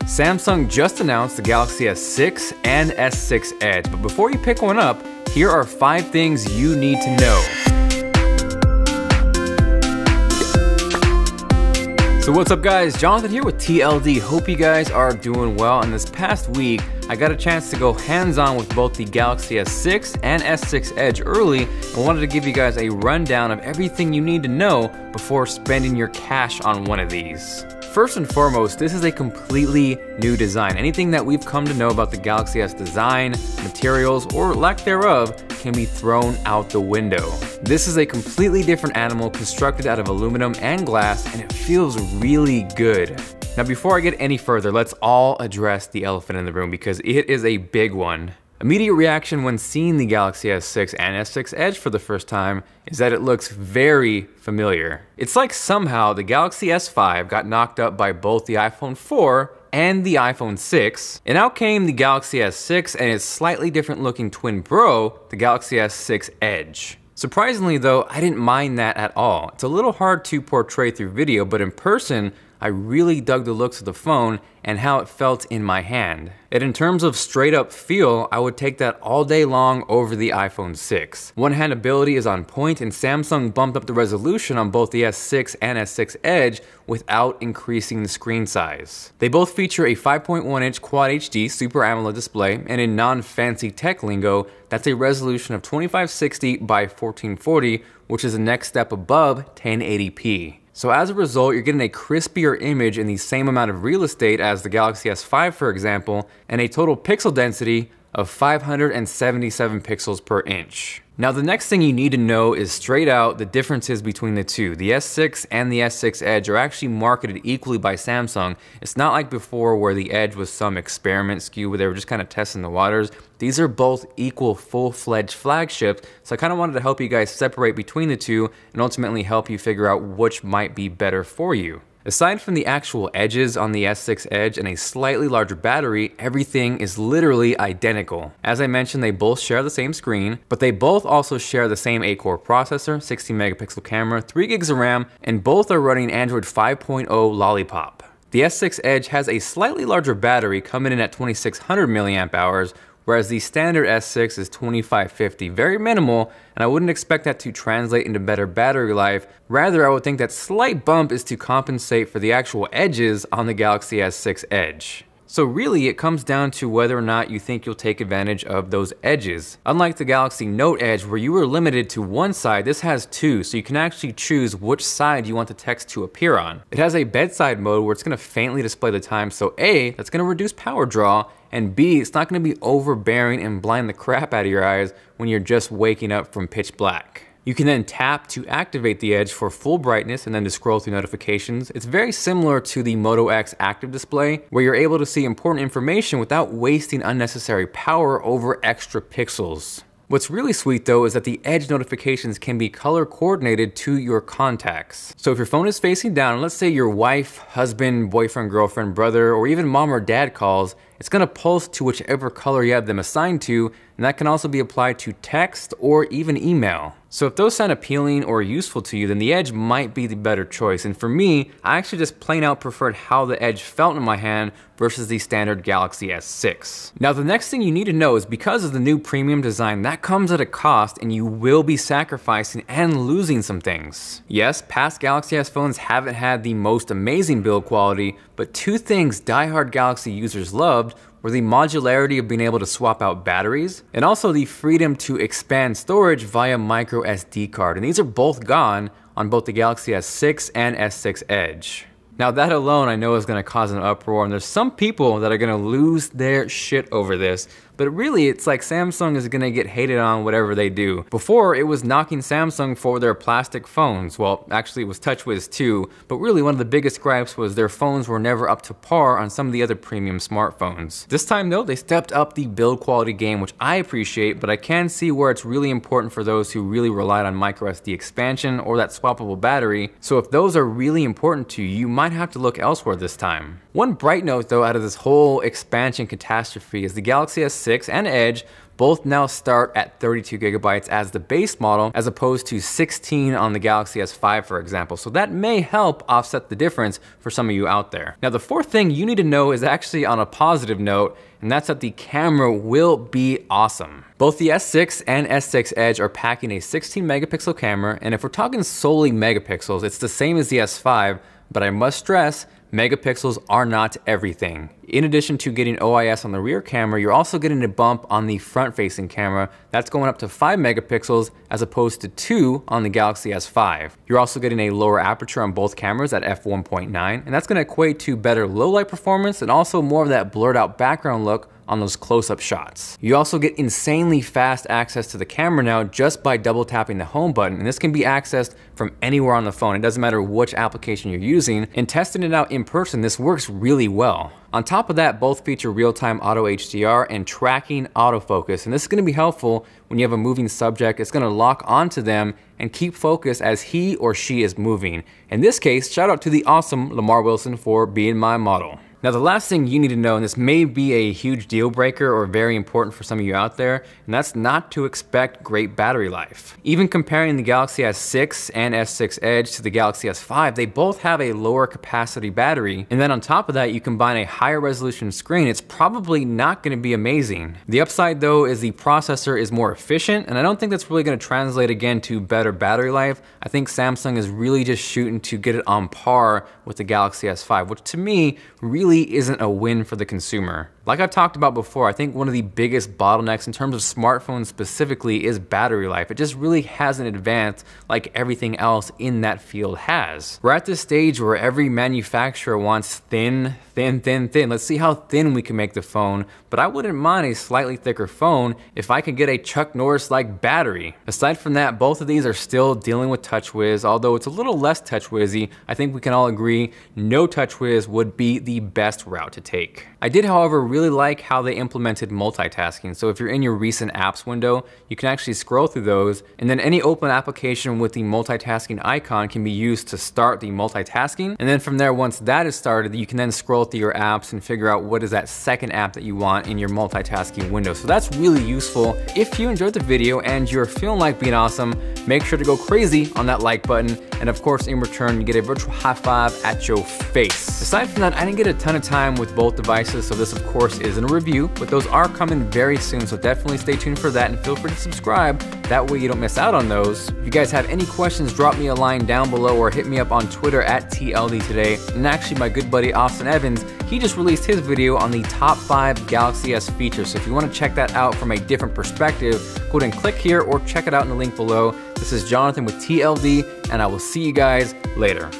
Samsung just announced the Galaxy S6 and S6 Edge, but before you pick one up, here are 5 things you need to know. So what's up guys, Jonathan here with TLD. Hope you guys are doing well. And this past week, I got a chance to go hands-on with both the Galaxy S6 and S6 Edge early and wanted to give you guys a rundown of everything you need to know before spending your cash on one of these. First and foremost, this is a completely new design. Anything that we've come to know about the Galaxy S design, materials, or lack thereof can be thrown out the window. This is a completely different animal constructed out of aluminum and glass, and it feels really good. Now before I get any further, let's all address the elephant in the room because it is a big one. Immediate reaction when seeing the Galaxy S6 and S6 Edge for the first time is that it looks very familiar. It's like somehow the Galaxy S5 got knocked up by both the iPhone 4 and the iPhone 6, and out came the Galaxy S6 and its slightly different looking twin bro, the Galaxy S6 Edge. Surprisingly though, I didn't mind that at all. It's a little hard to portray through video, but in person, I really dug the looks of the phone and how it felt in my hand. And in terms of straight up feel, I would take that all day long over the iPhone 6. One-handability is on point, and Samsung bumped up the resolution on both the S6 and S6 Edge without increasing the screen size. They both feature a 5.1-inch Quad HD Super AMOLED display, and in non-fancy tech lingo, that's a resolution of 2560 by 1440, which is the next step above 1080p. So as a result, you're getting a crispier image in the same amount of real estate as the Galaxy S5, for example, and a total pixel density of 577 pixels per inch. Now the next thing you need to know is straight out the differences between the two. The S6 and the S6 Edge are actually marketed equally by Samsung. It's not like before where the Edge was some experiment SKU where they were just kind of testing the waters. These are both equal full-fledged flagships, so I kind of wanted to help you guys separate between the two and ultimately help you figure out which might be better for you. Aside from the actual edges on the S6 Edge and a slightly larger battery, everything is literally identical. As I mentioned, they both share the same screen, but they both also share the same 8-core processor, 16 megapixel camera, 3 gigs of RAM, and both are running Android 5.0 Lollipop. The S6 Edge has a slightly larger battery coming in at 2600 milliamp hours, whereas the standard S6 is 2550, very minimal, and I wouldn't expect that to translate into better battery life. Rather, I would think that slight bump is to compensate for the actual edges on the Galaxy S6 Edge. So really, it comes down to whether or not you think you'll take advantage of those edges. Unlike the Galaxy Note Edge, where you were limited to one side, this has two, so you can actually choose which side you want the text to appear on. It has a bedside mode where it's going to faintly display the time, so A, that's going to reduce power draw, and B, it's not going to be overbearing and blind the crap out of your eyes when you're just waking up from pitch black. You can then tap to activate the Edge for full brightness and then to scroll through notifications. It's very similar to the Moto X active display, where you're able to see important information without wasting unnecessary power over extra pixels. What's really sweet though is that the Edge notifications can be color coordinated to your contacts. So if your phone is facing down, let's say your wife, husband, boyfriend, girlfriend, brother, or even mom or dad calls, it's going to pulse to whichever color you have them assigned to, and that can also be applied to text or even email. So if those sound appealing or useful to you, then the Edge might be the better choice. And for me, I actually just plain out preferred how the Edge felt in my hand versus the standard Galaxy S6. Now the next thing you need to know is because of the new premium design, that comes at a cost and you will be sacrificing and losing some things. Yes, past Galaxy S phones haven't had the most amazing build quality, but two things diehard Galaxy users loved were the modularity of being able to swap out batteries and also the freedom to expand storage via micro SD card. And these are both gone on both the Galaxy S6 and S6 Edge. Now that alone I know is going to cause an uproar, and there's some people that are going to lose their shit over this, but really it's like Samsung is going to get hated on whatever they do. Before, it was knocking Samsung for their plastic phones. Well, actually it was TouchWiz too, but really one of the biggest gripes was their phones were never up to par on some of the other premium smartphones. This time though, they stepped up the build quality game, which I appreciate, but I can see where it's really important for those who really relied on microSD expansion or that swappable battery. So if those are really important to you, you might might have to look elsewhere this time. One bright note though out of this whole expansion catastrophe is the Galaxy S6 and Edge both now start at 32 gigabytes as the base model, as opposed to 16 on the Galaxy S5, for example. So that may help offset the difference for some of you out there. Now, the fourth thing you need to know is actually on a positive note, and that's that the camera will be awesome. Both the S6 and S6 Edge are packing a 16 megapixel camera, and if we're talking solely megapixels, it's the same as the S5, but I must stress, megapixels are not everything. In addition to getting OIS on the rear camera, you're also getting a bump on the front-facing camera. That's going up to 5 megapixels as opposed to 2 on the Galaxy S5. You're also getting a lower aperture on both cameras at f1.9, and that's going to equate to better low-light performance and also more of that blurred-out background look on those close-up shots. You also get insanely fast access to the camera now just by double tapping the home button, and this can be accessed from anywhere on the phone. It doesn't matter which application you're using, and testing it out in person, this works really well. On top of that, both feature real-time auto HDR and tracking autofocus, and this is going to be helpful when you have a moving subject. It's going to lock onto them and keep focus as he or she is moving. In this case, shout out to the awesome Lamar Wilson for being my model. Now, the last thing you need to know, and this may be a huge deal breaker or very important for some of you out there, and that's not to expect great battery life. Even comparing the Galaxy S6 and S6 Edge to the Galaxy S5, they both have a lower capacity battery, and then on top of that, you combine a higher resolution screen, it's probably not going to be amazing. The upside though is the processor is more efficient, and I don't think that's really going to translate again to better battery life. I think Samsung is really just shooting to get it on par with the Galaxy S5, which to me really isn't a win for the consumer. Like I've talked about before, I think one of the biggest bottlenecks in terms of smartphones specifically is battery life. It just really hasn't advanced like everything else in that field has. We're at this stage where every manufacturer wants thin. Let's see how thin we can make the phone, but I wouldn't mind a slightly thicker phone if I could get a Chuck Norris-like battery. Aside from that, both of these are still dealing with TouchWiz, although it's a little less TouchWizzy. I think we can all agree no TouchWiz would be the best route to take. I did, however, really like how they implemented multitasking. So if you're in your recent apps window, you can actually scroll through those, and then any open application with the multitasking icon can be used to start the multitasking. And then from there, once that is started, you can then scroll through your apps and figure out what is that second app that you want in your multitasking window. So that's really useful. If you enjoyed the video and you're feeling like being awesome, make sure to go crazy on that like button. And of course, in return, you get a virtual high five at your face. Aside from that, I didn't get a ton of time with both devices, so this of course isn't a review, but those are coming very soon, so definitely stay tuned for that and feel free to subscribe. That way you don't miss out on those. If you guys have any questions, drop me a line down below or hit me up on Twitter at TLD Today. And actually, my good buddy Austin Evans, he just released his video on the top 5 Galaxy S features. So if you want to check that out from a different perspective, go ahead and click here or check it out in the link below. This is Jonathan with TLD, and I will see you guys later.